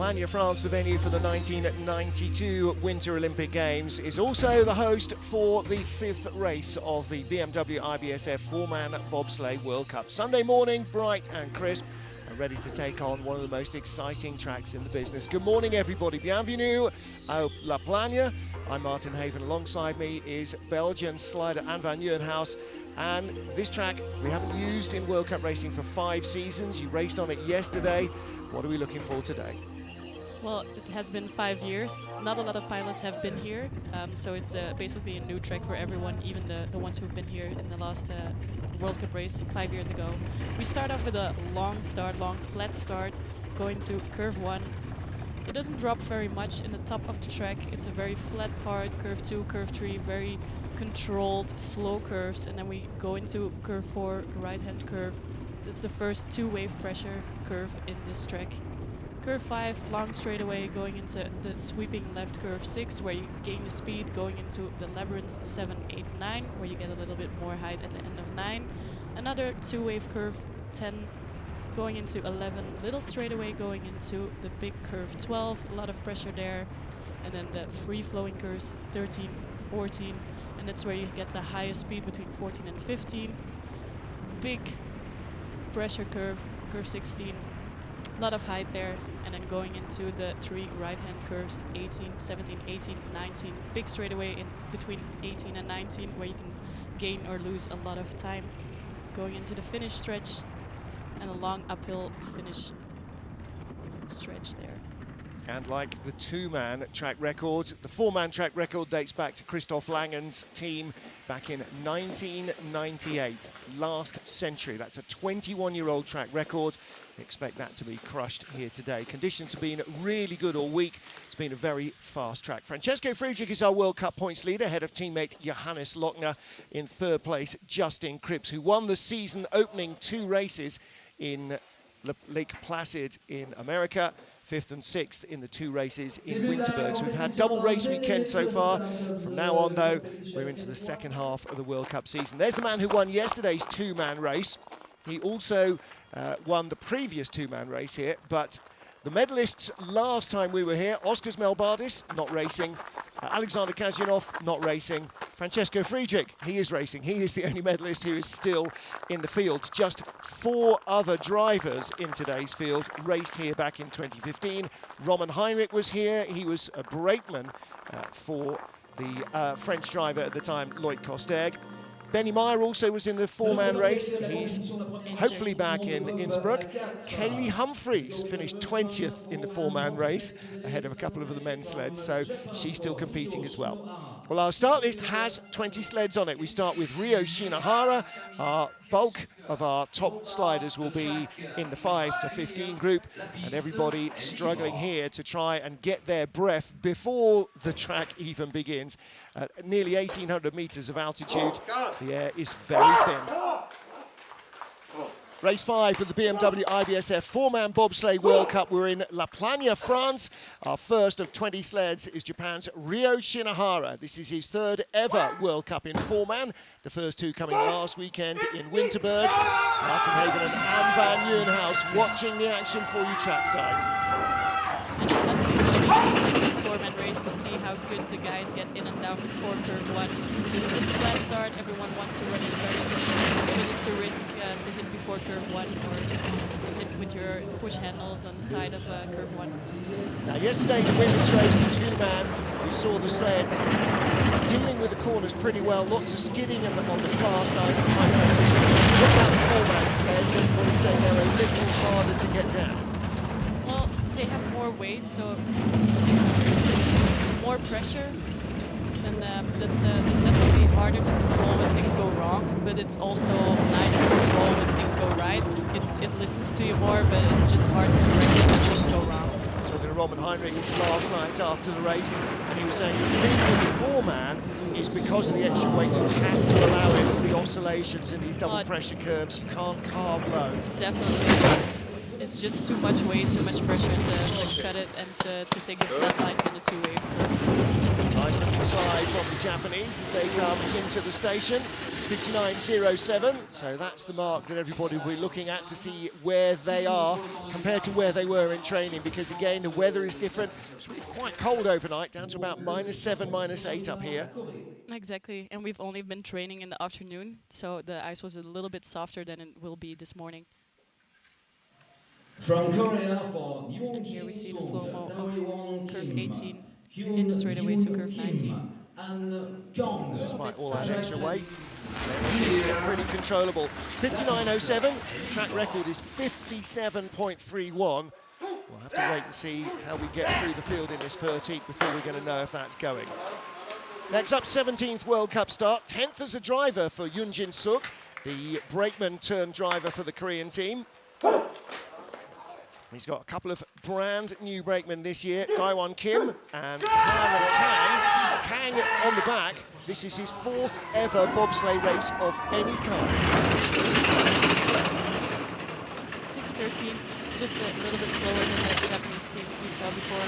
Plagne, France, the venue for the 1992 Winter Olympic Games, is also the host for the 5th race of the BMW IBSF 4-man bobsleigh World Cup. Sunday morning, bright and crisp, and ready to take on one of the most exciting tracks in the business. Good morning, everybody. Bienvenue au La Plagne. I'm Martin Haven. Alongside me is Belgian slider Anne van Nieuwenhuis. And this track we haven't used in World Cup racing for 5 seasons. You raced on it yesterday. What are we looking for today? Well, it has been 5 years. Not a lot of pilots have been here, so it's basically a new track for everyone, even the ones who've been here in the last World Cup race 5 years ago. We start off with a long flat start, going to curve 1. It doesn't drop very much in the top of the track. It's a very flat part, curve 2, curve 3, very controlled, slow curves, and then we go into curve 4, right-hand curve. It's the first 2-wave pressure curve in this track. Curve 5, long straightaway, going into the sweeping left curve 6, where you gain the speed, going into the labyrinths 7, 8, 9, where you get a little bit more height at the end of 9. Another 2-wave curve 10, going into 11, little straightaway, going into the big curve 12, a lot of pressure there. And then the free-flowing curves 13, 14, and that's where you get the highest speed between 14 and 15. Big pressure curve, curve 16. A lot of height there, and then going into the 3 right-hand curves, 18, 17, 18, 19, big straightaway in between 18 and 19, where you can gain or lose a lot of time. Going into the finish stretch, and a long uphill finish stretch there. And like the 2-man track record, the 4-man track record dates back to Christoph Langen's team back in 1998, last century. That's a 21-year-old track record. We expect that to be crushed here today. Conditions have been really good all week. It's been a very fast track. Francesco Friedrich is our World Cup points leader, ahead of teammate Johannes Lochner. In 3rd place, Justin Cripps, who won the season opening 2 races in Lake Placid in America. 5th and 6th in the 2 races in Winterberg. So we've had double race weekend so far. From now on, though, we're into the second half of the World Cup season. There's the man who won yesterday's 2-man race. He also won the previous 2-man race here, but the medalists last time we were here, Oskars Melbardis, not racing. Alexander Kazyanov, not racing. Francesco Friedrich, he is racing. He is the only medalist who is still in the field. Just 4 other drivers in today's field raced here back in 2015. Roman Heinrich was here. He was a brakeman for the French driver at the time, Lloyd Kosterg. Benny Meyer also was in the 4-man race. He's hopefully back in Innsbruck. Kaylee Humphreys finished 20th in the 4-man race, ahead of a couple of the men's sleds, so she's still competing as well. Well, our start list has 20 sleds on it. We start with Ryo Shinohara. Our bulk of our top sliders will be in the 5 to 15 group, and everybody struggling here to try and get their breath before the track even begins. At nearly 1,800 meters of altitude, the air is very thin. Race 5 for the BMW IBSF 4-man bobsleigh World Cup. We're in La Plagne, France. Our first of 20 sleds is Japan's Ryo Shinohara. This is his 3rd ever World Cup in 4-man. The first 2 coming last weekend in Winterberg. Martin Hagen and Anne van Nieuwenhuis watching the action for you trackside. And it's definitely going to be interesting in this 4-man race to see how good the guys get in and down before curve 1. With this flat start, everyone wants to run it very deep, but it's a risk to hit before curve 1 or hit with your push handles on the side of curve 1. Now yesterday, the women's race, the 2-man, we saw the sleds dealing with the corners pretty well. Lots of skidding on the fast ice, the high passes. What about the 4-man sleds? Everybody's saying they're a little harder to get down. Well, they have more weight, so it's more pressure. And that's definitely harder to control when things go wrong, but it's also nice to control when things go right. It listens to you more, but it's just hard to correct it when things go wrong. Talking to Roman Heinrich last night after the race, and he was saying the thing with the 4-man is because of the extra weight, you have to allow it to the oscillations in these double pressure curves. You can't carve low. Definitely. It's just too much weight, too much pressure to cut it and to take the flat lines in the 2-wave curves. Nice looking slide from the Japanese as they come into the station. 59.07, so that's the mark that everybody will be looking at to see where they are compared to where they were in training, because again the weather is different. It's really quite cold overnight, down to about -7, -8 up here. Exactly, and we've only been training in the afternoon, so the ice was a little bit softer than it will be this morning. From Korea for And here we see the slow-mo of curve 18 in the straightaway to curve 19. Despite all that extra weight, it's pretty controllable. 59.07, track record is 57.31. We'll have to wait and see how we get through the field in this first heat before we're going to know if that's going. Next up, 17th World Cup start, 10th as a driver for Yoonjin Suk, the brakeman turned driver for the Korean team. He's got a couple of brand new brakemen this year, Daewon Kim and Kang on the back. This is his 4th ever bobsleigh race of any kind. 6:13, just a little bit slower than the Japanese team we saw before.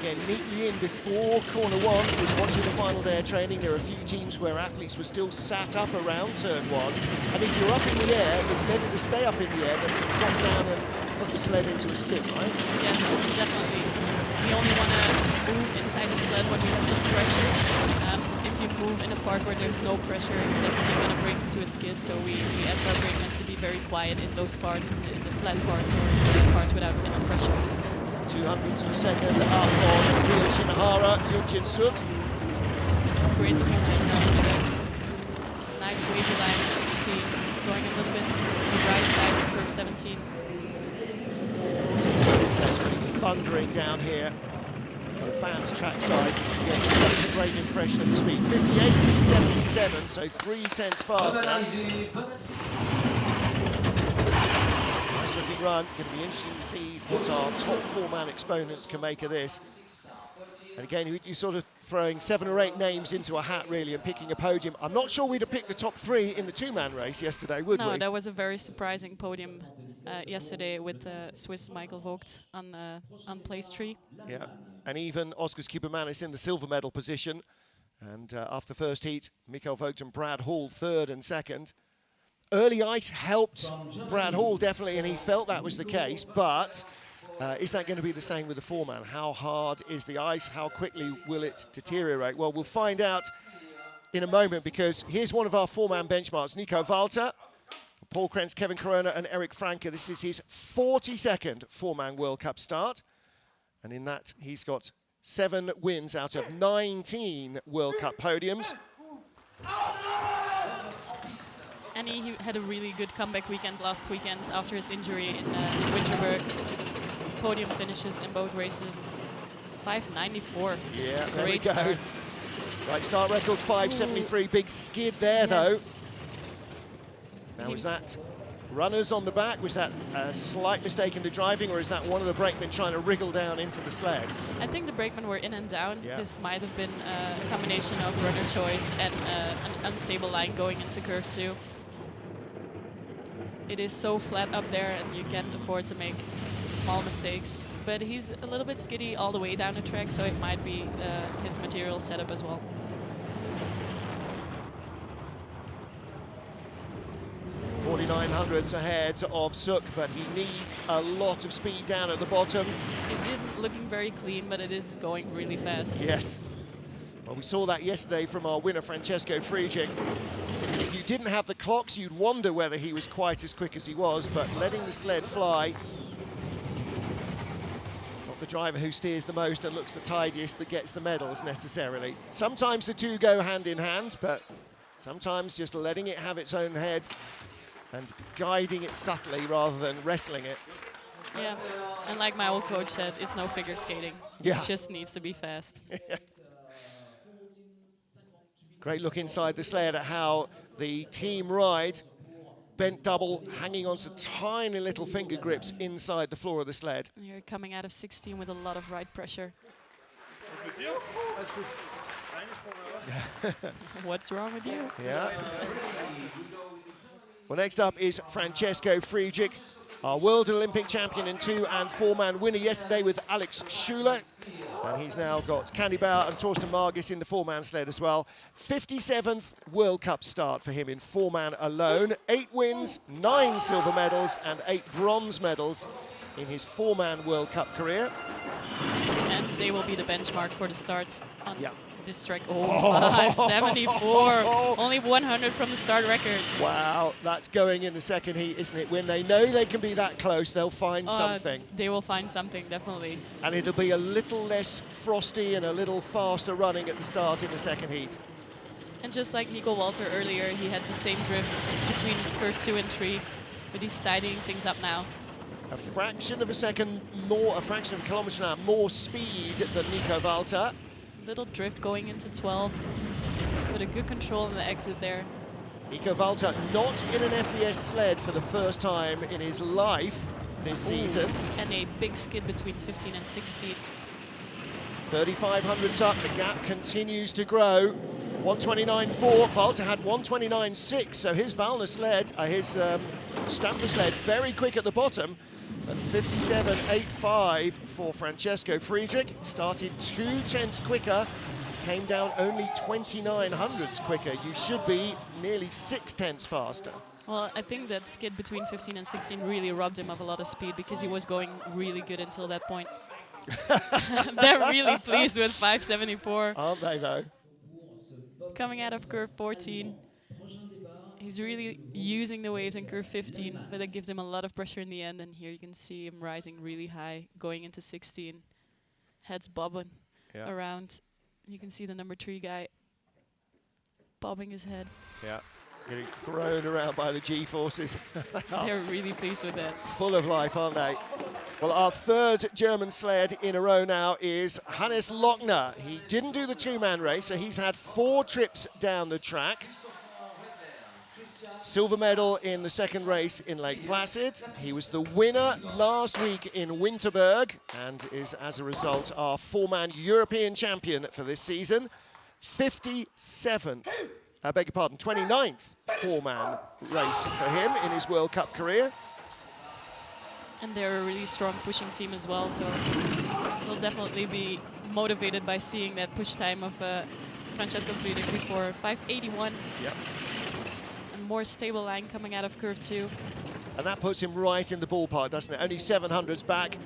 Again, neatly in before corner 1, was watching the final day of training. There are a few teams where athletes were still sat up around turn 1. And if you're up in the air, it's better to stay up in the air than to drop down and put the sled into a skid, right? Yes, definitely. We only want to move inside the sled when we have some pressure. If you move in a part where there's no pressure, you're definitely going to break into a skid. So we ask our brakemen to be very quiet in those parts, in the flat parts or the parts without enough pressure. 200s of a second up on Ryo Shinohara, Yoonjin Suk. And some great looking lines down to the nice wavy line at 16, going a little bit on the right side of curve 17. This is really thundering down here for the fans trackside. You get such a great impression of the speed. 58.77, so 3/10 faster. Nice looking run. Going to be interesting to see what our top 4-man exponents can make of this. And again, you sort of throwing 7 or 8 names into a hat, really, and picking a podium. I'm not sure we'd have picked the top 3 in the 2-man race yesterday, would we? No, that was a very surprising podium yesterday with Swiss Michael Vogt on place 3. Yeah, and even Oskars Kupermanis in the silver medal position. And after the first heat, Mikael Vogt and Brad Hall 3rd and 2nd. Early ice helped Brad Hall, definitely, and he felt that was the case, but is that going to be the same with the 4-man? How hard is the ice? How quickly will it deteriorate? Well, we'll find out in a moment, because here's one of our 4-man benchmarks. Nico Walter, Paul Krentz, Kevin Corona and Eric Franke. This is his 42nd 4-man World Cup start. And in that, he's got 7 wins out of 19 World Cup podiums. And he had a really good comeback weekend last weekend after his injury in Winterberg. Podium finishes in both races. 5.94. Yeah, there Great we go. start. Right, start record 5.73. Big skid there, Yes. though. Now, was that runners on the back? Was that a slight mistake in the driving, or is that one of the brakemen trying to wriggle down into the sled? I think the brakemen were in and down. Yeah. This might have been a combination of runner choice and an unstable line going into curve 2. It is so flat up there, and you can't afford to make small mistakes. But he's a little bit skiddy all the way down the track, so it might be his material setup as well. 4900s ahead of Suk, but he needs a lot of speed down at the bottom. It isn't looking very clean, but it is going really fast. Yes. Well, we saw that yesterday from our winner, Francesco Friedrich. If you didn't have the clocks, you'd wonder whether he was quite as quick as he was, but letting the sled fly. Not the driver who steers the most and looks the tidiest that gets the medals necessarily. Sometimes the two go hand in hand, but sometimes just letting it have its own head and guiding it subtly rather than wrestling it. Yeah, and like my old coach said, it's no figure skating. Yeah. It just needs to be fast. Great look inside the sled at how the team ride, bent double, hanging on to tiny little finger grips inside the floor of the sled. And you're coming out of 16 with a lot of ride pressure. What's wrong with you? Yeah. Well, next up is Francesco Friedrich, our world Olympic champion in 2- and 4-man, winner yesterday with Alex Schuler. And he's now got Candy Bauer and Torsten Margis in the 4-man sled as well. 57th World Cup start for him in 4-man alone. 8 wins, 9 silver medals and 8 bronze medals in his 4-man World Cup career. And they will be the benchmark for the start on this track. Oh, Oh. 574. Only 100 from the start record. Wow, that's going in the second heat, isn't it? When they know they can be that close, they'll find something. They will find something, definitely. And it'll be a little less frosty and a little faster running at the start in the second heat. And just like Nico Walter earlier, he had the same drifts between curve 2 and 3, but he's tidying things up now. A fraction of a second more, a fraction of a kilometre an hour more speed than Nico Walter. Little drift going into 12, but a good control on the exit there. Nico Walter not in an FES sled for the first time in his life this season. And a big skid between 15 and 16. 3,500s up, the gap continues to grow. 129.4, Walter had 129.6, so his Valner sled, his Stamford sled, very quick at the bottom. And 57.85 for Francesco Friedrich. Started 2/10 quicker, came down only 2900s quicker. You should be nearly 6/10 faster. Well, I think that skid between 15 and 16 really robbed him of a lot of speed because he was going really good until that point. They're really pleased with 574. Aren't they, though? Coming out of curve 14. He's really using the waves in curve 15, but that gives him a lot of pressure in the end. And here you can see him rising really high, going into 16. Heads bobbing around. You can see the number 3 guy bobbing his head. Yeah, getting thrown around by the G-forces. They're really pleased with that. Full of life, aren't they? Well, our third German sled in a row now is Hannes Lochner. He didn't do the 2-man race, so he's had 4 trips down the track. Silver medal in the second race in Lake Placid. He was the winner last week in Winterberg and is, as a result, our 4-man European champion for this season. 29th 4-man race for him in his World Cup career. And they're a really strong pushing team as well, so he'll definitely be motivated by seeing that push time of Francesco Friedrich before 581. Yep. More stable line coming out of curve 2. And that puts him right in the ballpark, doesn't it? Only 700s back.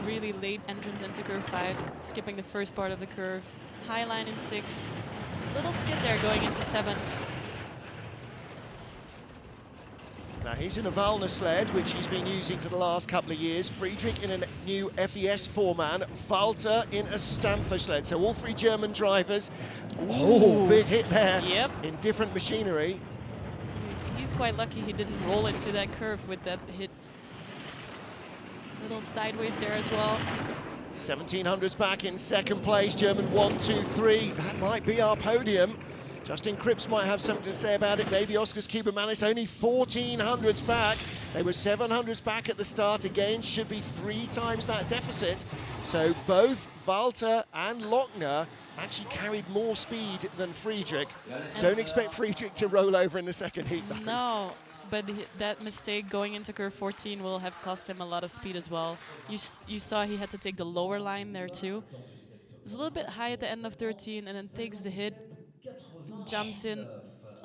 Really late entrance into curve 5, skipping the first part of the curve. High line in 6. Little skid there going into 7. Now he's in a Valner sled, which he's been using for the last couple of years. Friedrich in a new FES 4-man. Walter in a Stamford sled. So all 3 German drivers. Oh, big hit there. Yep. In different machinery. He's quite lucky he didn't roll into that curve with that hit. Little sideways there as well. 1700s back in second place. German 1, 2, 3. That might be our podium. Justin Cripps might have something to say about it. Maybe Oskars Kiebermanis only 1400s back. They were 700s back at the start. Again, should be 3 times that deficit. So both Walter and Lochner actually carried more speed than Friedrich. Don't expect Friedrich to roll over in the second heat, though. No, but that mistake going into curve 14 will have cost him a lot of speed as well. You saw he had to take the lower line there too. It's a little bit high at the end of 13 and then takes the hit. Jumps in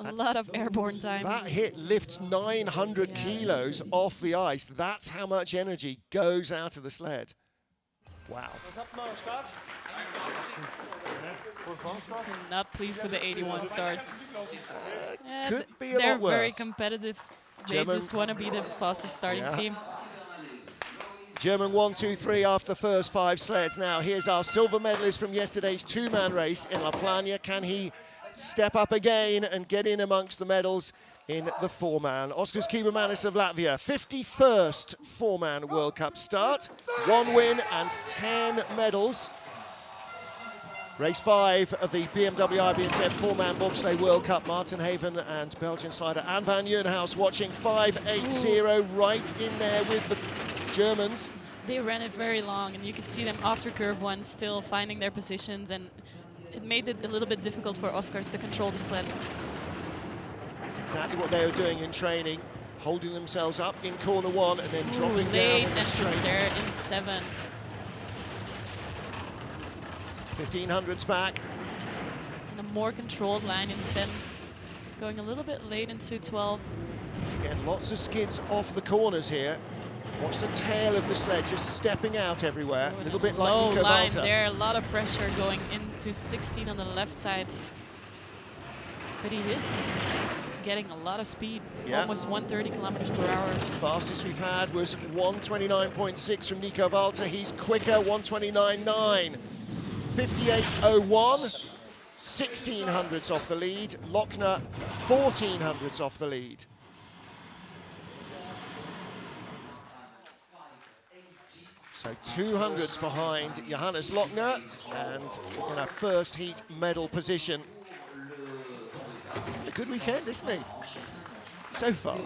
a lot of airborne time. That hit lifts 900 kilos off the ice. That's how much energy goes out of the sled. Wow. Not pleased with the 81 start. Could be a they're lot worse. very competitive. They just want to be the fastest starting team. German 1, 2, 3 after the first 5 sleds. Now here's our silver medalist from yesterday's 2-man race in Plagne. Can he step up again and get in amongst the medals in the 4-man? Oskars Kiebermanis of Latvia, 51st 4-man World Cup start. 1 win and 10 medals. Race 5 of the BMW IBSF 4-man Bobsleigh World Cup. Martin Haven and Belgian slider Anne van Nieuwenhuis watching 5.80 right in there with the Germans. They ran it very long, and you could see them after curve 1 still finding their positions, and it made it a little bit difficult for Oskars to control the sled. That's exactly what they were doing in training, holding themselves up in corner one and then dropping down late in the entrance straight. there in 7. 1500s back. And a more controlled line in 10. Going a little bit late into 12. Again, lots of skids off the corners here. Watch the tail of the sled just stepping out everywhere, a little bit like low Nico line Walter. there, a lot of pressure going into 16 on the left side. But he is getting a lot of speed, almost 130 kilometers per hour. Fastest we've had was 129.6 from Nico Walter. He's quicker, 129.9. 58.01, 1600s off the lead. Lochner, 1400s off the lead. So 200s behind Johannes Lochner, and in a first heat medal position. A good weekend, isn't he? So far.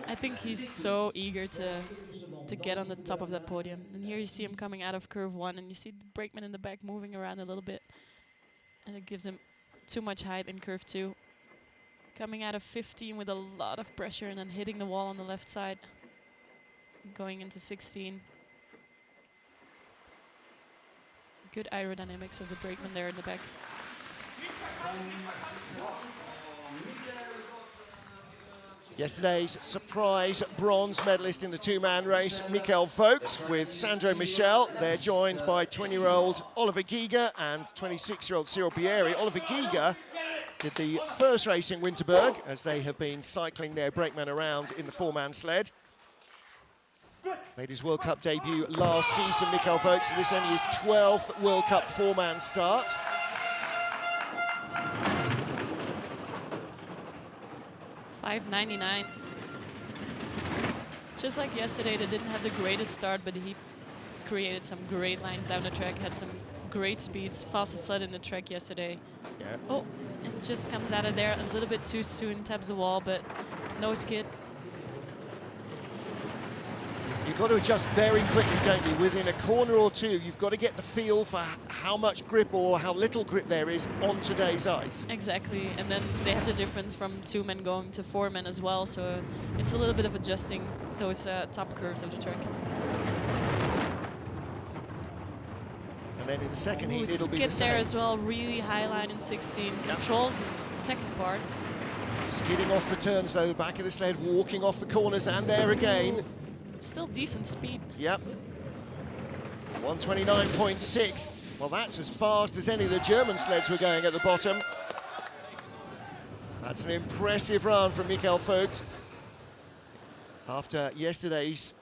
I think he's so eager to get on the top of that podium. And here you see him coming out of curve 1, and you see the brakeman in the back moving around a little bit. And it gives him too much height in curve 2. Coming out of 15 with a lot of pressure and then hitting the wall on the left side. Going into 16. Good aerodynamics of the brakeman there in the back. Yesterday's surprise bronze medalist in the two-man race, Michael Vogt with Sandro Michel. They're joined by 20-year-old Oliver Giga and 26-year-old Cyril Bieri. Oliver Giga did the first race in Winterberg, as they have been cycling their brakeman around in the four-man sled. Made his World Cup debut last season, Michael Vogt, so this only his 12th World Cup four-man start. $5.99. Just like yesterday, they didn't have the greatest start, but he created some great lines down the track, had some great speeds, fastest sled in the track yesterday. Yeah. Oh, and just comes out of there a little bit too soon, taps the wall, but no skid. You've got to adjust very quickly, don't you? Within a corner or two, you've got to get the feel for how much grip or how little grip there is on today's ice. Exactly, and then they have the difference from 2 men going to 4 men as well, so it's a little bit of adjusting those top curves of the track. And then in the second heat, it'll be the skid same. there as well, really high line in 16, controls the second part. Skidding off the turns though, back of the sled, walking off the corners, and there again. Still decent speed. Yep. 129.6. Well, that's as fast as any of the German sleds were going at the bottom. That's an impressive run from Michael Vogt. After yesterday's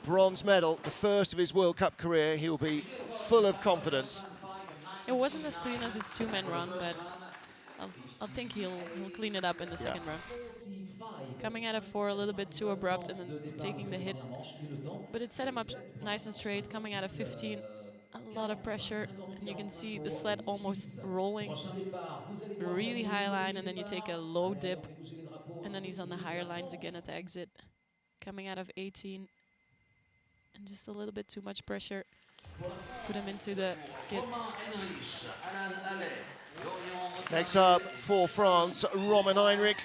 bronze medal, the first of his World Cup career, he'll be full of confidence. It wasn't as clean as his 2-man run, but I think he'll clean it up in the second run. Coming out of 4 a little bit too abrupt and then taking the hit. But it set him up nice and straight. Coming out of 15, a lot of pressure. And you can see the sled almost rolling. Really high line, and then you take a low dip. And then he's on the higher lines again at the exit. Coming out of 18. And just a little bit too much pressure. Put him into the skid. Next up for France, Roman Heinrich.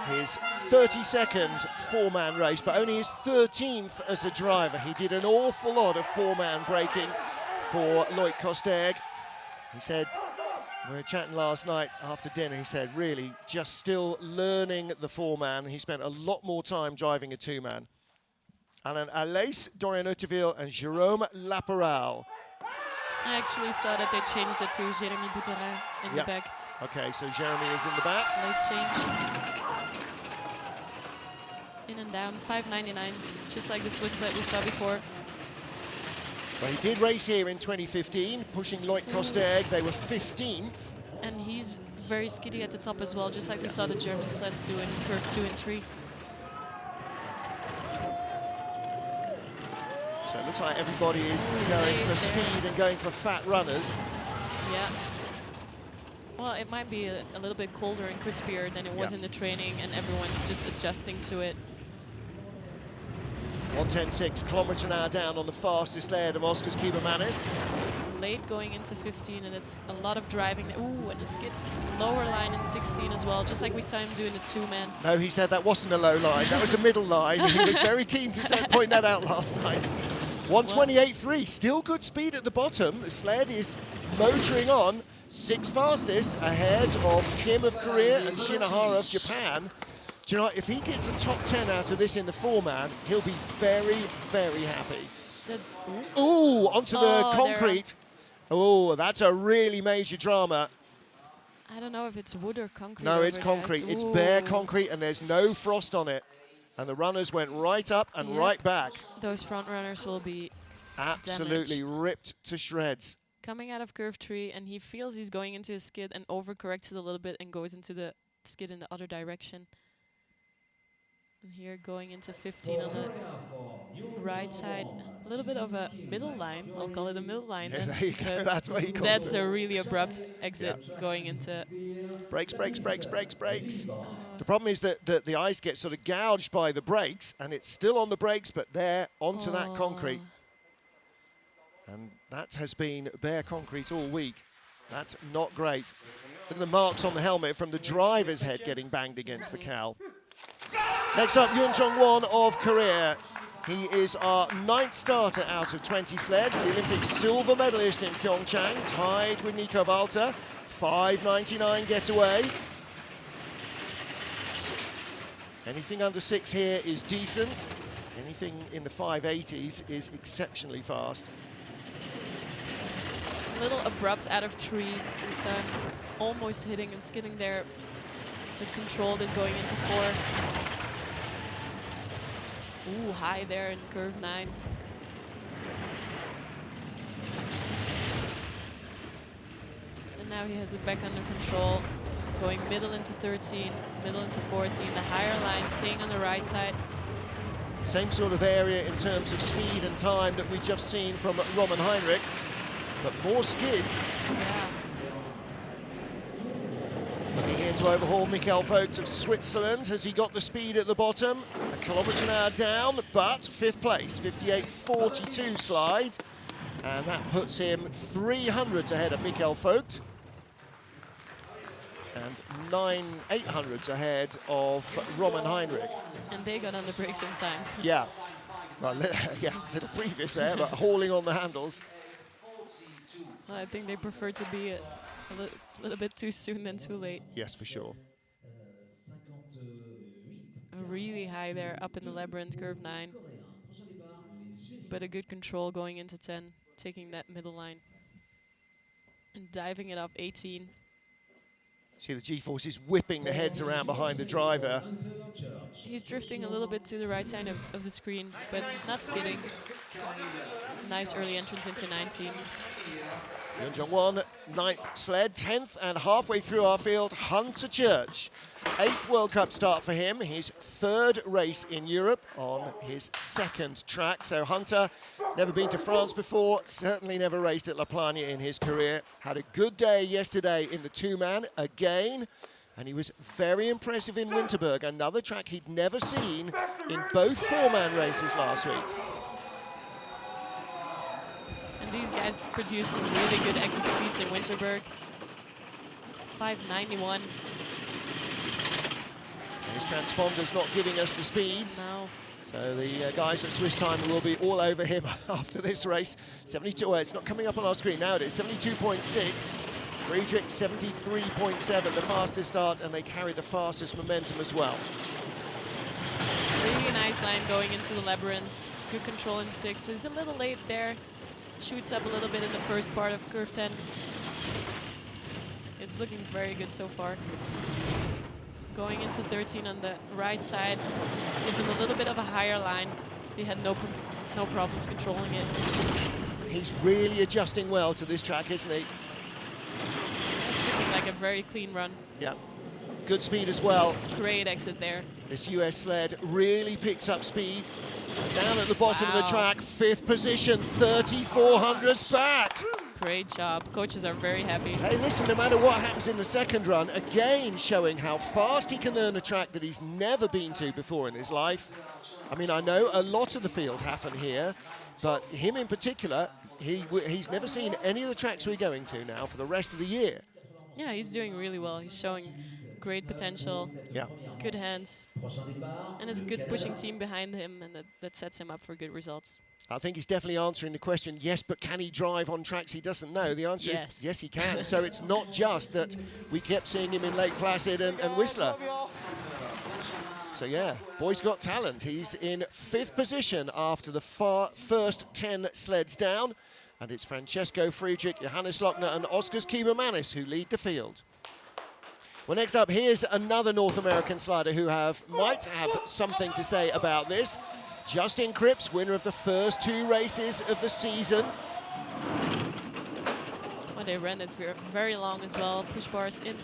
His 32nd four-man race, but only his 13th as a driver. He did an awful lot of four-man braking for Loic Costerg. He said, we were chatting last night after dinner, he said, really, just still learning the four-man. He spent a lot more time driving a two-man. Alain Alès, Dorian Hauteville, and Jérôme Laperal. I actually saw that they changed it to Jérémy Bouterin in the back. Okay, so Jeremy is in the back. Late change. In and down, $5.99, just like the Swiss sled we saw before. Well, he did race here in 2015, pushing Loic Costerg. They were 15th. And he's very skiddy at the top as well, just like we saw the German sleds do in curve 2 and 3. So it looks like everybody is going for speed and going for fat runners. Yeah. Well, it might be a little bit colder and crispier than it was in the training, and everyone's just adjusting to it. 1:10.6 kilometre an hour down on the fastest sled of Oscar's Kibermanis. Late going into 15, and it's a lot of driving. Ooh, and a skid lower line in 16 as well, just like we saw him doing the two-man. No, he said that wasn't a low line, that was a middle line. He was very keen to point that out last night. 1:28.3, still good speed at the bottom. The sled is motoring on, 6th fastest, ahead of Kim of Korea and Shinohara of Japan. Do you know what, if he gets a top 10 out of this in the four-man, he'll be very, very happy. That's ooh, onto the concrete. Oh, that's a really major drama. I don't know if it's wood or concrete. No, it's concrete. It's bare concrete and there's no frost on it. And the runners went right up and right back. Those front runners will be absolutely damaged. Ripped to shreds. Coming out of curve 3, and he feels he's going into a skid and overcorrects it a little bit and goes into the skid in the other direction. And here going into 15 on the right side, a little bit of a middle line. I'll call it a middle line. Yeah, there you go. That's what he calls That's it. a really abrupt exit going into brakes, brakes, brakes, brakes, brakes. The problem is that the ice gets sort of gouged by the brakes, and it's still on the brakes, but they're onto that concrete. And that has been bare concrete all week. That's not great. Look at the marks on the helmet from the driver's head getting banged against the cowl. Next up, Yoon Jong-won of Korea. He is our 9th starter out of 20 sleds, the Olympic silver medalist in Pyeongchang, tied with Nico Walter. 5:99 getaway. Anything under 6 here is decent. Anything in the 580s is exceptionally fast. a little abrupt out of 3. We saw him almost hitting and skidding there, but controlled it going into 4. Ooh, high there in curve 9. And now he has it back under control, going middle into 13, middle into 14, the higher line staying on the right side. Same sort of area in terms of speed and time that we just seen from Roman Heinrich, but more skids. Yeah. Looking here to overhaul Michael Vogt of Switzerland. Has he got the speed at the bottom? A kilometre an hour down, but 5th place, 58.42 slide. And that puts him 300s ahead of Michael Vogt. And 800s ahead of Roman Heinrich. And they got on the brakes in time. Yeah. Well, yeah, a little previous there, but hauling on the handles. Well, I think they prefer to be a little bit too soon than too late. Yes, for sure. Really high there, up in the labyrinth, curve 9. But a good control going into 10, taking that middle line. And diving it up 18. See the G-force is whipping the heads around behind the driver. He's drifting a little bit to the right side of the screen, but not skidding. Nice early entrance into 19. Yoon Jong-won, 9th sled, 10th, and halfway through our field, Hunter Church. 8th World Cup start for him, his 3rd race in Europe on his 2nd track. So Hunter, never been to France before, certainly never raced at La Plagne in his career. Had a good day yesterday in the 2-man again, and he was very impressive in Winterberg, another track he'd never seen in both 4-man races last week. And these guys produced some really good exit speeds in Winterberg. 591. His transponder's not giving us the speeds. No. So the guys at Swiss Time will be all over him after this race. 72, it's not coming up on our screen now, it is 72.6. Friedrich 73.7, the fastest start, and they carry the fastest momentum as well. Really nice line going into the labyrinths. Good control in 6. It's a little late there. Shoots up a little bit in the first part of curve 10. It's looking very good so far. Going into 13 on the right side is in a little bit of a higher line. He had no problems controlling it. He's really adjusting well to this track, isn't he? It's looking like a very clean run. Yeah, good speed as well. Great exit there. This US sled really picks up speed. Down at the bottom of the track, 5th position, 3,400s back. Great job. Coaches are very happy. Hey, listen, no matter what happens in the 2nd run, again showing how fast he can learn a track that he's never been to before in his life. I mean, I know a lot of the field happen here, but him in particular, he's never seen any of the tracks we're going to now for the rest of the year. Yeah, he's doing really well. He's showing great potential, Yeah. good hands, and has a good pushing team behind him, and that sets him up for good results. I think he's definitely answering the question, yes, but can he drive on tracks he doesn't know? The answer is yes, he can. So it's not just that we kept seeing him in Lake Placid and Whistler. So yeah, boy's got talent. He's in 5th position after the first 10 sleds down. And it's Francesco Friedrich, Johannes Lochner and Oskars Kiebermanis who lead the field. Well, next up, here's another North American slider who might have something to say about this. Justin Cripps, winner of the first 2 races of the season. Well, they ran it for very long as well. Push bars in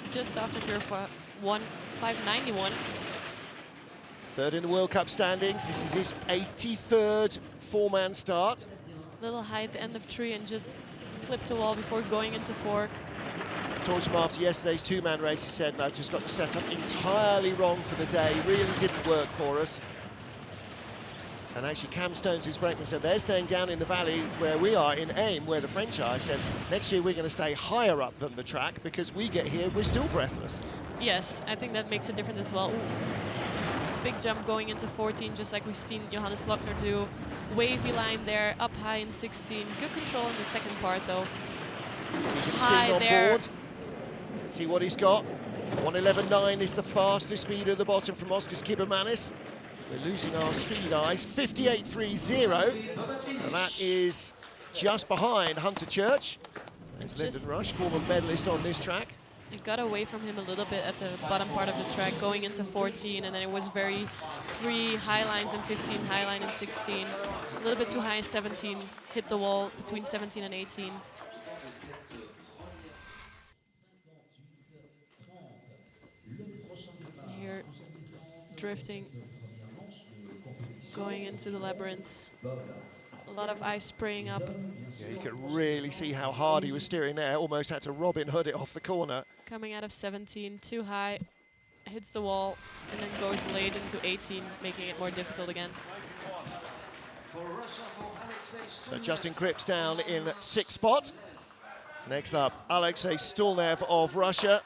just after curve 1, 591. 3rd in the World Cup standings. This is his 83rd 4-man start. Little high at the end of 3 and just clipped the wall before going into 4. Talked to him after yesterday's 2-man race. He said, "I just got the setup entirely wrong for the day. Really didn't work for us." And actually, Cam Stones, who's brakeman, said they're staying down in the valley where we are in Aim, where the French are. I said, next year we're going to stay higher up than the track because we get here, we're still breathless. Yes, I think that makes a difference as well. Ooh. Big jump going into 14, just like we've seen Johannes Lochner do. Wavy line there, up high in 16. Good control in the second part, though. He can High spin on there. board. Let's see what he's got. 1:11.9 is the fastest speed at the bottom from Oskars Kiebermanis. We're losing our speed eyes. 58.30. So that is just behind Hunter Church. There's Lyndon Rush, former medalist on this track. It got away from him a little bit at the bottom part of the track, going into 14, and then it was very free, high lines in 15, high line in 16. A little bit too high in 17, hit the wall between 17 and 18. Here, drifting, going into the labyrinths. A lot of ice spraying up. Yeah, you could really see how hard he was steering there. Almost had to Robin Hood it off the corner. Coming out of 17, too high, hits the wall, and then goes late into 18, making it more difficult again. So Justin Cripps down in 6th spot. Next up, Alexei Stulnev of Russia.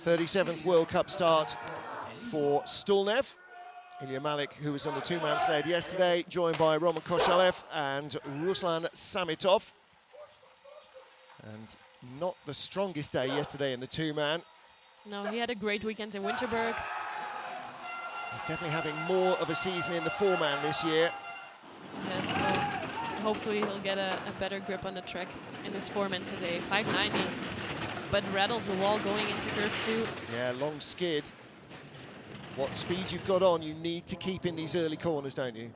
37th World Cup start for Stulnev. Ilya Malik, who was on the 2-man sled yesterday, joined by Roman Koshalev and Ruslan Samitov. And not the strongest day yesterday in the 2-man. No, he had a great weekend in Winterberg. He's definitely having more of a season in the 4-man this year. Yes, so hopefully he'll get a better grip on the track in this 4-man today. 590, but rattles the wall going into curve 2. Yeah, long skid. What speed you've got on, you need to keep in these early corners, don't you?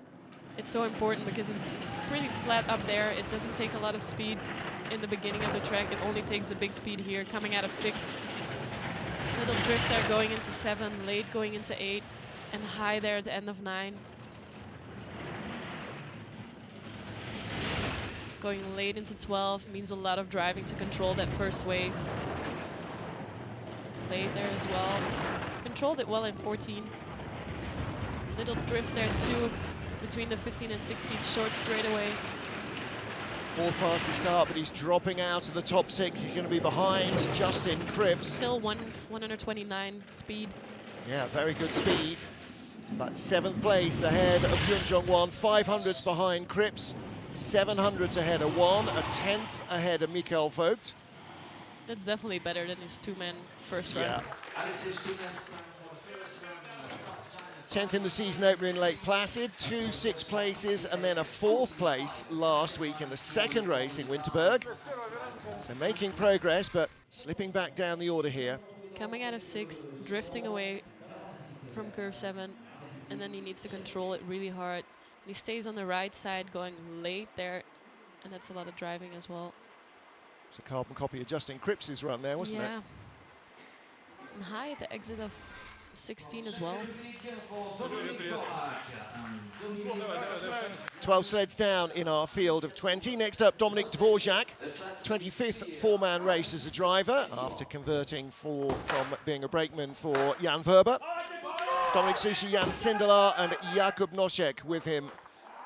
It's so important because it's pretty flat up there. It doesn't take a lot of speed in the beginning of the track. It only takes the big speed here, coming out of 6. Little drift there going into 7, late going into 8, and high there at the end of 9. Going late into 12 means a lot of driving to control that first wave. Late there as well. Controlled it well in 14. Little drift there too, between the 15 and 16, short straightaway. 4th fastest start, but he's dropping out of the top 6. He's going to be behind Justin Cripps. Still 129 speed. Yeah, very good speed. But 7th place ahead of Yun Jong-won, 500s behind Cripps, 700s ahead of Won, a 10th ahead of Mikael Vogt. That's definitely better than his 2-man first run. Yeah. 10th in the season opener in Lake Placid, 2 6th places, and then a 4th place last week in the 2nd race in Winterberg. So making progress, but slipping back down the order here. Coming out of 6, drifting away from curve 7, and then he needs to control it really hard. He stays on the right side, going late there, and that's a lot of driving as well. It's a carbon copy of Justin Cripps' run there, wasn't it? Yeah. And high at the exit of 16 as well. 12 sleds down in our field of 20. Next up, Dominik Dvorak, 25th 4-man race as a driver after converting from being a brakeman for Jan Verber. Dominik Sushi, Jan Sindelar and Jakub Nošek with him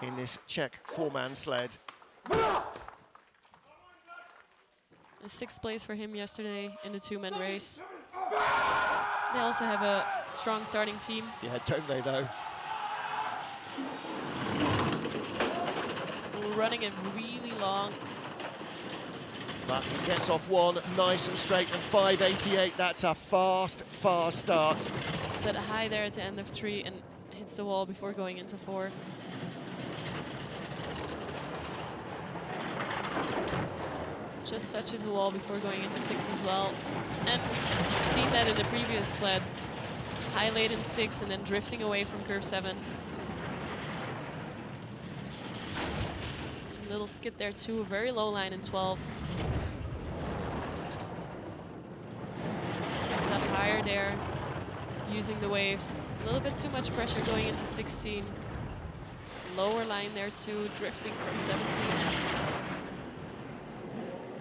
in this Czech four-man sled. A 6th place for him yesterday in the two-man race. They also have a strong starting team. Yeah, don't they though? Running it really long. But he gets off one nice and straight, and 5.88. That's a fast start. But high there at the end of 3 and hits the wall before going into 4. Just touches the wall before going into 6 as well. And seen that in the previous sleds. High late in 6 and then drifting away from curve 7. Little skid there too, a very low line in 12. It's up higher there, using the waves. A little bit too much pressure going into 16. Lower line there too, drifting from 17.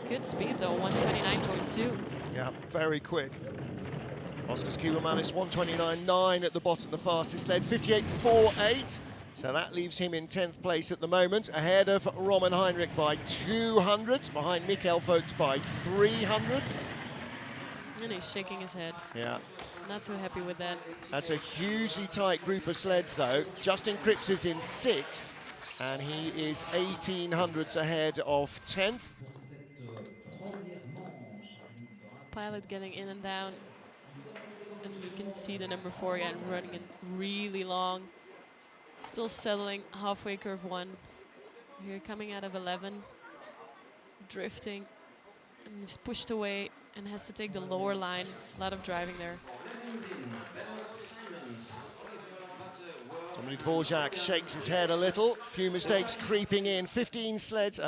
Good speed though, 129.2. Yeah, very quick. Oskars Kubermanis 129.9 at the bottom, the fastest sled, 58.48. So that leaves him in 10th place at the moment, ahead of Roman Heinrich by 200s, behind Mikkel Vogts by 300s. And he's shaking his head. Yeah. Not so happy with that. That's a hugely tight group of sleds though. Justin Cripps is in 6th, and he is 1800s ahead of 10th. Pilot getting in and down. And you can see the number 4 again running it really long. Still settling halfway curve 1. Here coming out of 11. Drifting. And he's pushed away and has to take the lower line. A lot of driving there. Dominik Dvorak shakes his head a little. Few mistakes creeping in. 13 sleds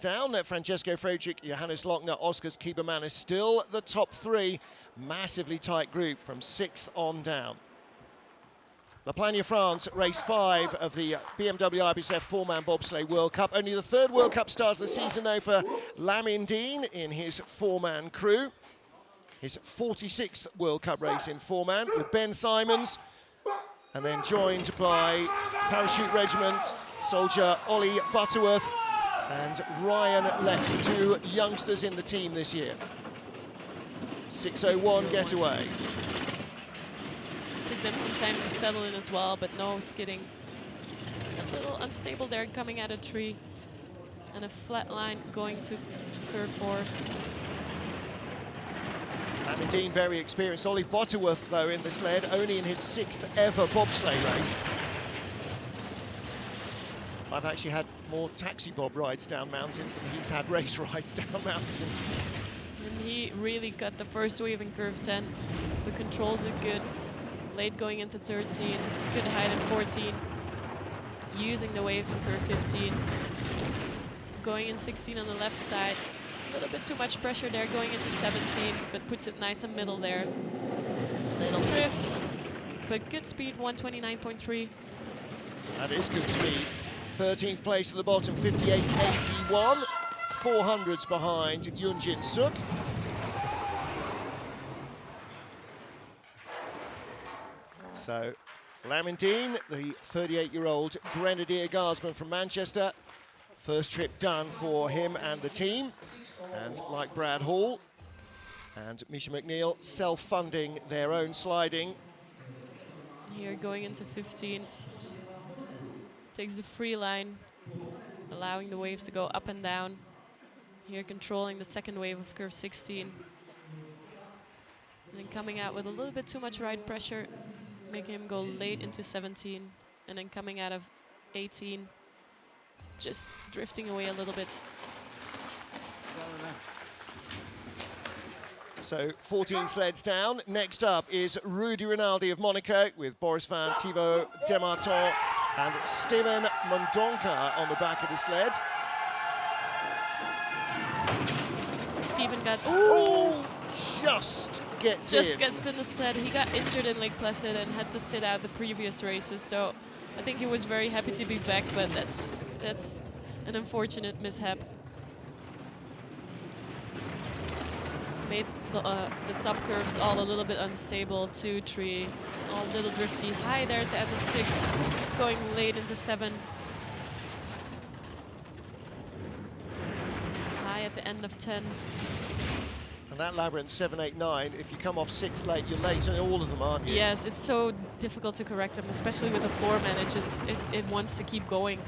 down. Francesco Friedrich, Johannes Lochner, Oskars Kubermanis still the top 3. Massively tight group from 6th on down. La Plagne, France, race 5 of the BMW IBSF four-man bobsleigh World Cup. Only the 3rd World Cup stars of the season though for Lamin Dean in his four-man crew. His 46th World Cup race in four-man with Ben Simons, and then joined by Parachute Regiment soldier Ollie Butterworth and Ryan Lex, the 2 youngsters in the team this year. 6:01 getaway. Took them some time to settle in as well, but no skidding. A little unstable there coming out of 3. And a flat line going to curve 4. Lamin Dean very experienced. Ollie Butterworth though in the sled, only in his 6th ever bobsleigh race. I've actually had more taxi bob rides down mountains than he's had race rides down mountains. And he really cut the first wave in curve 10. The controls are good. Late going into 13, good height in 14. Using the waves in curve 15. Going in 16 on the left side. A little bit too much pressure there going into 17, but puts it nice in middle there. Little drift, but good speed, 129.3. That is good speed. 13th place at the bottom, 58.81. 400s behind Yoonjin Suk. So, Lamin Dean, the 38-year-old Grenadier Guardsman from Manchester. First trip done for him and the team. And like Brad Hall and Misha McNeil, self-funding their own sliding. Here going into 15. Takes the free line, allowing the waves to go up and down. Here controlling the second wave of curve 16. And then coming out with a little bit too much ride pressure, making him go late into 17. And then coming out of 18, just drifting away a little bit. So 14 sleds down. Next up is Rudy Rinaldi of Monaco with Boris Van, Thibaut Demarton and Steven Mondonka on the back of the sled. Steven got, just gets in the sled. He got injured in Lake Placid and had to sit out the previous races. So I think he was very happy to be back, but that's an unfortunate mishap. Made the top curves all a little bit unstable. 2, 3, all a little drifty. High there at the end of 6, going late into 7. High at the end of 10. And that labyrinth 7, 8, 9, if you come off 6 late, you're late on all of them, aren't you? Yes, it's so difficult to correct them, especially with the 4-man. It wants to keep going.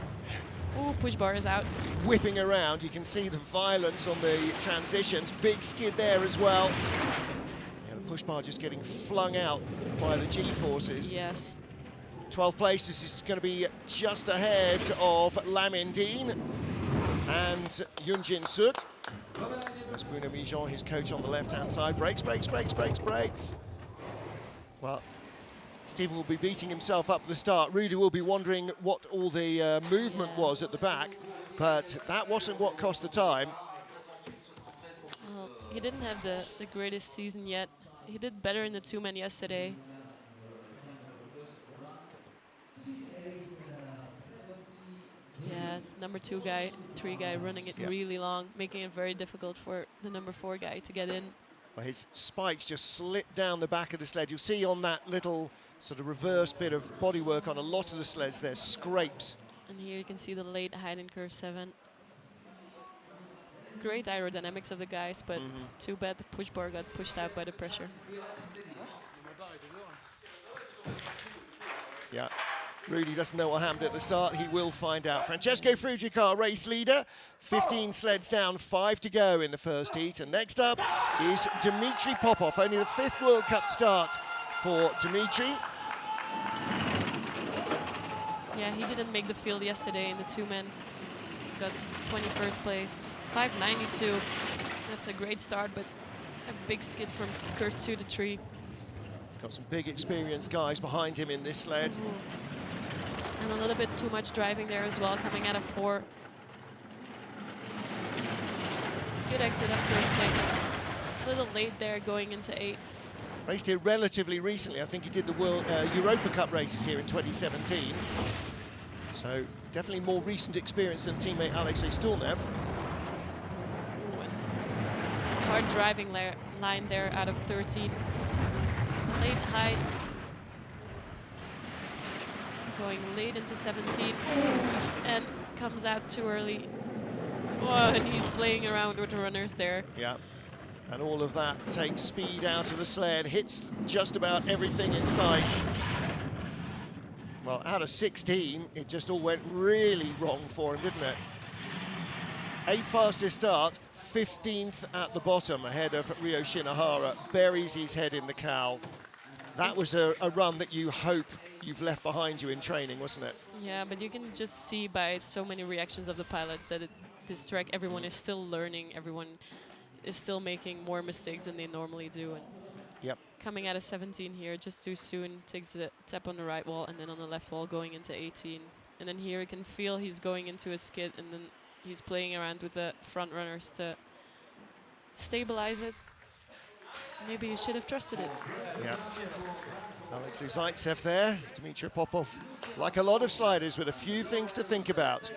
Ooh, push bar is out. Whipping around, you can see the violence on the transitions. Big skid there as well. And the push bar just getting flung out by the G-forces. Yes. 12th place, this is going to be just ahead of Lamin Dean and Yunjin Suk. There's Bruno Mijon, his coach on the left-hand side. Brakes, brakes, brakes, brakes, brakes. Well, Stephen will be beating himself up at the start. Rudy will be wondering what all the movement was at the back, but that wasn't what cost the time. Well, he didn't have the greatest season yet. He did better in the 2-man yesterday. Yeah, number 2 guy, 3 guy running it really long, making it very difficult for the number 4 guy to get in. Well, his spikes just slipped down the back of the sled. You'll see on that little sort of reverse bit of bodywork on a lot of the sleds, there's scrapes. And here you can see the late height in curve 7. Great aerodynamics of the guys, but too bad the push bar got pushed out by the pressure. Yeah. Rudy doesn't know what happened at the start. He will find out. Francesco Friedrich, our race leader. 15 sleds down, 5 to go in the first heat. And next up is Dimitri Popoff. Only the 5th World Cup start for Dimitri. Yeah, he didn't make the field yesterday in the 2-man. Got 21st place, 5.92. That's a great start, but a big skid from curve 2 to 3. Got some big experienced guys behind him in this sled. And a little bit too much driving there as well, coming out of 4. Good exit up curve 6. A little late there going into 8. Raced here relatively recently. I think he did the World Europa Cup races here in 2017. So definitely more recent experience than teammate Alexei Stulnev. Hard driving line there out of 13. Late height. Going late into 17 and comes out too early. Oh, and he's playing around with the runners there. Yeah, and all of that takes speed out of the sled, hits just about everything in sight. Well, out of 16, it just all went really wrong for him, didn't it? 8th fastest start, 15th at the bottom, ahead of Ryo Shinohara. Buries his head in the cowl. That was a run that you hope you've left behind you in training, wasn't it? Yeah, but you can just see by so many reactions of the pilots that this track, everyone is still learning, everyone is still making more mistakes than they normally do. And coming out of 17 here just too soon, takes a tap on the right wall and then on the left wall going into 18. And then here you can feel he's going into a skid and then he's playing around with the front runners to stabilize it. Maybe you should have trusted it. Yeah. Alexei Zaitsev there, Dimitri Popoff, like a lot of sliders with a few things to think about.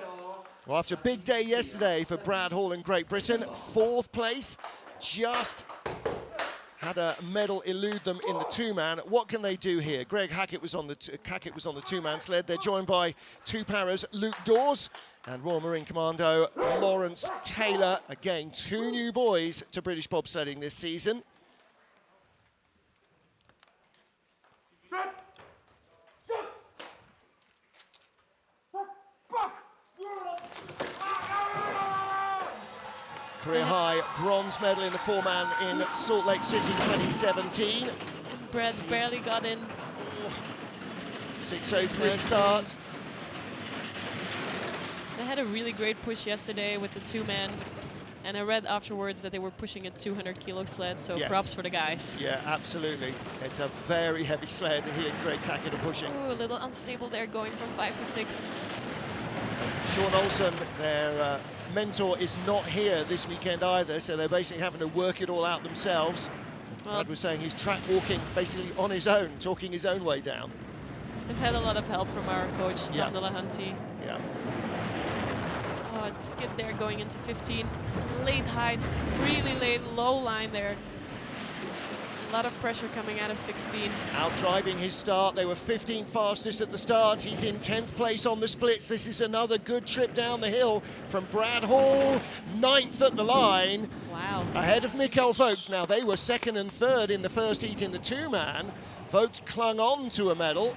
Well, after a big day yesterday for Brad Hall in Great Britain, 4th place, just had a medal elude them in the 2-man. What can they do here? Greg Hackett was on the 2-man sled. They're joined by 2 paras, Luke Dawes and Royal Marine Commando Lawrence Taylor. Again, 2 new boys to British bobsledding this season. Career high bronze medal in the 4-man in Salt Lake City 2017. Brad barely got in. 6:03 start. They had a really great push yesterday with the 2-man. And I read afterwards that they were pushing a 200-kilo sled, so props for the guys. Yeah, absolutely. It's a very heavy sled, and he and Greg Hackett are pushing. Ooh, a little unstable there, going from 5 to 6. Sean Olsen, their mentor, is not here this weekend either, so they're basically having to work it all out themselves. Well, Brad was saying he's track walking basically on his own, talking his own way down. They've had a lot of help from our coach, Tom Delahunty. Yeah. Oh, skid there going into 15. Late height, really late, low line there. A lot of pressure coming out of 16. Out driving his start. They were 15th fastest at the start. He's in 10th place on the splits. This is another good trip down the hill from Brad Hall, 9th at the line. Wow. Ahead of Mikkel Vogt. Now, they were 2nd and 3rd in the first heat in the two-man. Vogt clung on to a medal.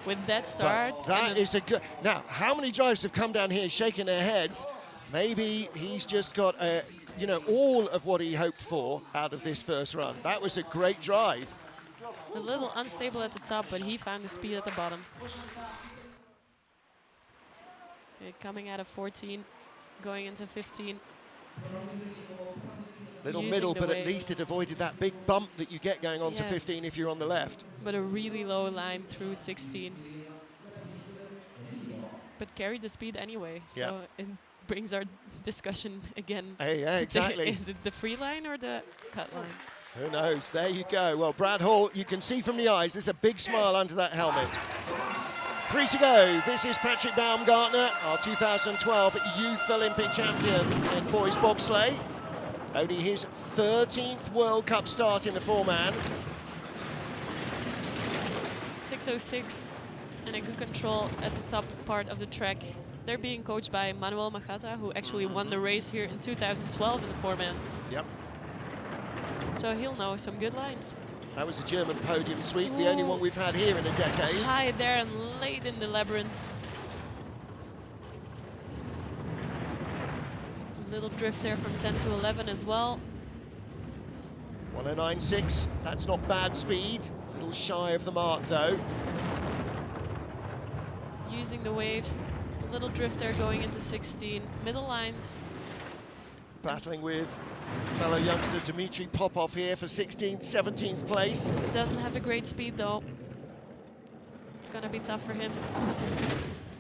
With that start. But that is a good... Now, how many drivers have come down here shaking their heads? Maybe he's just got, you know, all of what he hoped for out of this first run. That was a great drive. A little unstable at the top, but he found the speed at the bottom. Okay, coming out of 14, going into 15. Little Using middle, the but at waves. least it avoided that big bump that you get going on to Yes. 15 if you're on the left. But a really low line through 16. But carried the speed anyway, so Yeah. it brings our discussion again. Yeah, to exactly. Is it the free line or the cut line? Who knows? There you go. Well, Brad Hall, you can see from the eyes, there's a big smile under that helmet. 3 to go. This is Patrick Baumgartner, our 2012 Youth Olympic champion in boys bobsleigh. Only his 13th World Cup start in the four-man. 6:06 and a good control at the top part of the track. They're being coached by Manuel Magata, who actually won the race here in 2012 in the four-man. Yep. So he'll know some good lines. That was a German podium sweep, the only one we've had here in a decade. High there and late in the labyrinth. Little drift there from 10 to 11 as well. 109.6, that's not bad speed. A little shy of the mark though. Using the waves. A little drift there going into 16. Middle lines. Battling with fellow youngster Dimitri Popoff here for 16th, 17th place. Doesn't have the great speed though. It's gonna be tough for him.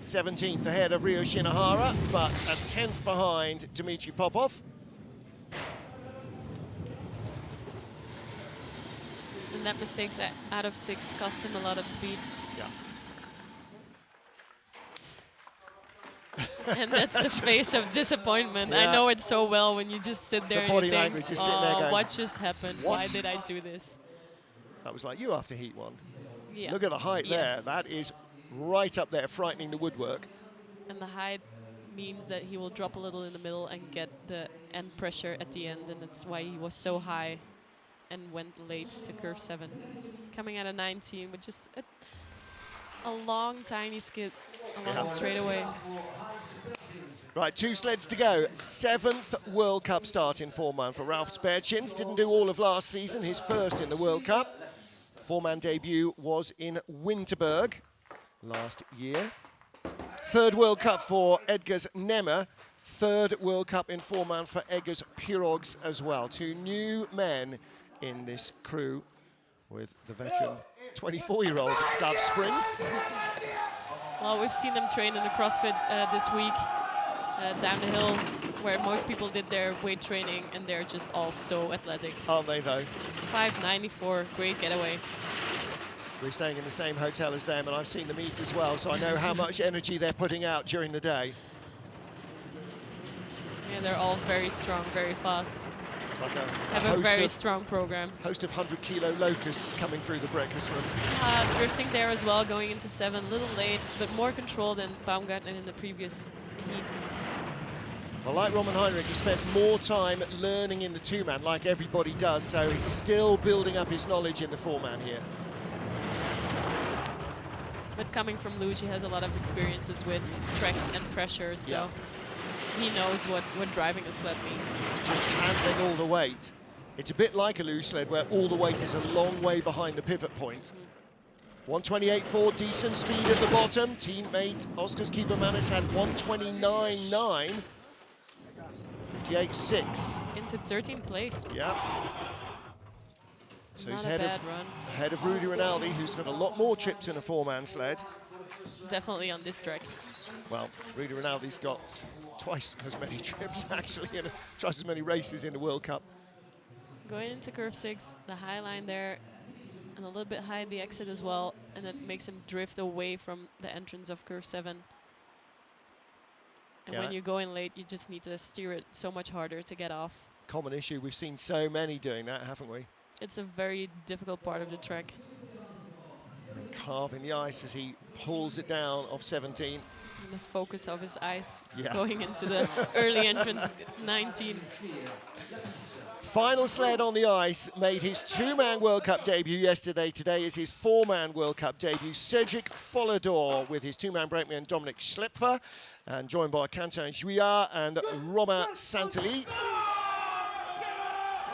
17th ahead of Ryo Shinohara, but a 10th behind Dimitri Popoff. And that mistakes out of 6 cost him a lot of speed. Yeah. And that's the face of disappointment. Yeah. I know it so well when you just sit there The and body you think, language is sitting there going, what just happened? "What?" Why did I do this? That was like you after heat 1. Yeah. Look at the height there. Yes. That is right up there, frightening the woodwork. And the height means that he will drop a little in the middle and get the end pressure at the end, and that's why he was so high and went late to curve 7. Coming out of 19 with just a long, tiny skid along the straightaway. Right, 2 sleds to go. 7th World Cup start in four-man for Ralf Sperchins. Didn't do all of last season, his first in the World Cup. Four-man debut was in Winterberg last year. 3rd World Cup for Edgars Nemmer. 3rd World Cup in four-man for Eggers Pirogs as well. 2 new men in this crew with the veteran 24-year-old Dove Springs. Well, we've seen them train in the CrossFit this week down the hill where most people did their weight training, and they're just all so athletic. Aren't they, though? 594, great getaway. We're staying in the same hotel as them, and I've seen them eat as well, so I know how much energy they're putting out during the day. Yeah, they're all very strong, very fast. It's like a Have a very host strong program. of 100-kilo locusts coming through the breakfast room. Drifting there as well, going into 7, a little late, but more control than Baumgartner in the previous heat. Well, like Roman Heinrich, he spent more time learning in the two-man, like everybody does, so he's still building up his knowledge in the four-man here. But coming from Luge, he has a lot of experiences with treks and pressures, so he knows what driving a sled means. It's just handling all the weight. It's a bit like a luge sled where all the weight is a long way behind the pivot point. 128.4, decent speed at the bottom. Teammate Oskar Skiebermanis had 129.9. 58.6. Into 13th place. Yeah. So Not he's a bad run. ahead of Rudy Rinaldi, who's got a lot more trips in a four-man sled. Definitely on this track. Well, Rudy Rinaldi's got twice as many trips, actually, and twice as many races in the World Cup. Going into curve 6, the high line there, and a little bit high the exit as well, and it makes him drift away from the entrance of curve 7. And when you go in late, you just need to steer it so much harder to get off. Common issue. We've seen so many doing that, haven't we? It's a very difficult part of the track. And carving the ice as he pulls it down off 17. And the focus of his eyes Yeah. going into the early entrance 19. Final sled on the ice made his two-man World Cup debut yesterday. Today is his four-man World Cup debut. Cedric Follador with his two-man brakeman Dominic Schlepfer, and joined by Quentin Juillard and Romain Santilli.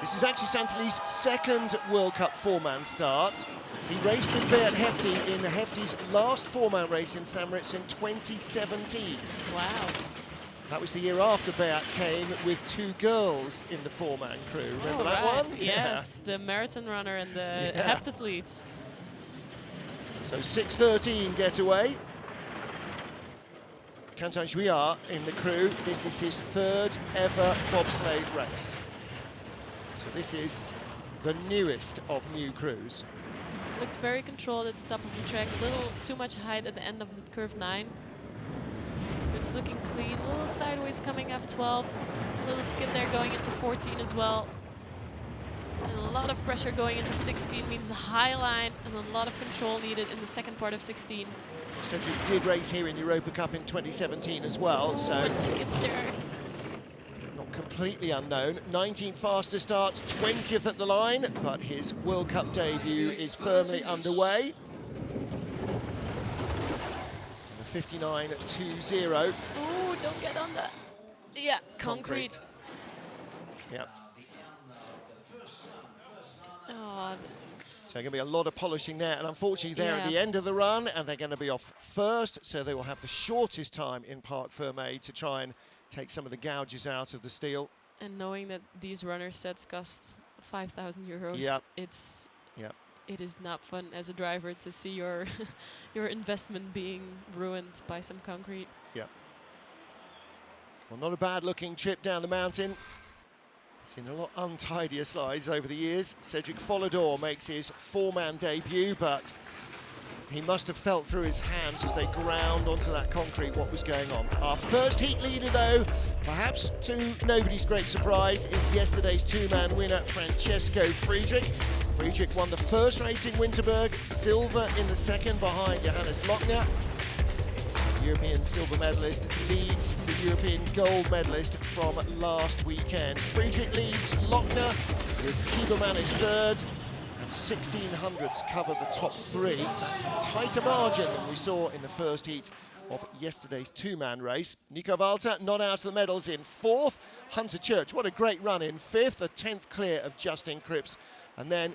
This is actually Santilli's second World Cup four-man start. He raced with Beat Hefty in Hefty's last four-man race in St. Moritz in 2017. Wow. That was the year after Beat came with two girls in the four-man crew. Remember that right. one? Yes, the marathon runner and the Yeah. heptathlete. So 6:13 getaway. Quentin Juillard in the crew. This is his third ever bobsleigh race. So this is the newest of new crews. Looked very controlled at the top of the track. A little too much height at the end of curve 9. It's looking clean. A little sideways coming F12. A little skid there going into 14 as well. And a lot of pressure going into 16 means a high line and a lot of control needed in the second part of 16. Cedric did race here in Europa Cup in 2017 as well, so And skids there. not completely unknown. 19th fastest start, 20th at the line, but his World Cup debut is firmly underway. 59.20. Ooh, don't get on that. Yeah, concrete. Yeah. Oh, So going to be a lot of polishing there, and unfortunately they're at Yeah. the end of the run, and they're going to be off first, so they will have the shortest time in Parc Fermé to try and take some of the gouges out of the steel. and knowing that these runner sets cost 5,000 euros, Yep. it is not fun as a driver to see your your investment being ruined by some concrete. Well, not a bad looking trip down the mountain. Seen a lot untidier slides over the years. Cedric Follador makes his four-man debut, but he must have felt through his hands as they ground onto that concrete what was going on. Our first heat leader, though, perhaps to nobody's great surprise, is yesterday's two-man winner, Francesco Friedrich. Friedrich won the first race in Winterberg, silver in the second behind Johannes Lochner. The European silver medalist leads the European gold medalist from last weekend. Friedrich leads Lochner with Kieberman is third. 1600s cover the top three. That's a tighter margin than we saw in the first heat of yesterday's two-man race. Nico Walter not out of the medals in fourth. Hunter Church, what a great run in fifth, a 10th clear of Justin Cripps. And then,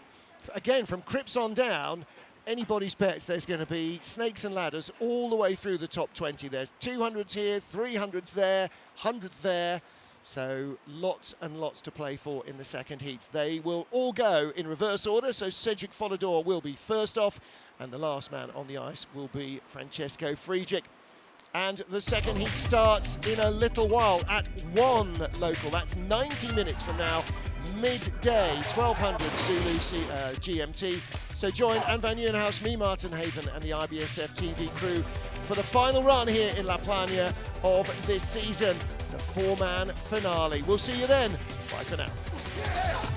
again, from Cripps on down, anybody's bets there's going to be snakes and ladders all the way through the top 20. There's 200s here, 300s there, 100th there. So lots and lots to play for in the second heat. They will all go in reverse order, so Cedric Follador will be first off, and the last man on the ice will be Francesco Friedrich. And the second heat starts in a little while at 1 local. That's 90 minutes from now, midday, 1200 Zulu GMT. So join Anne van Nieuwenhuis, me, Martin Haven, and the IBSF TV crew for the final run here in La Plagne of this season, the four-man finale. We'll see you then. Bye for now.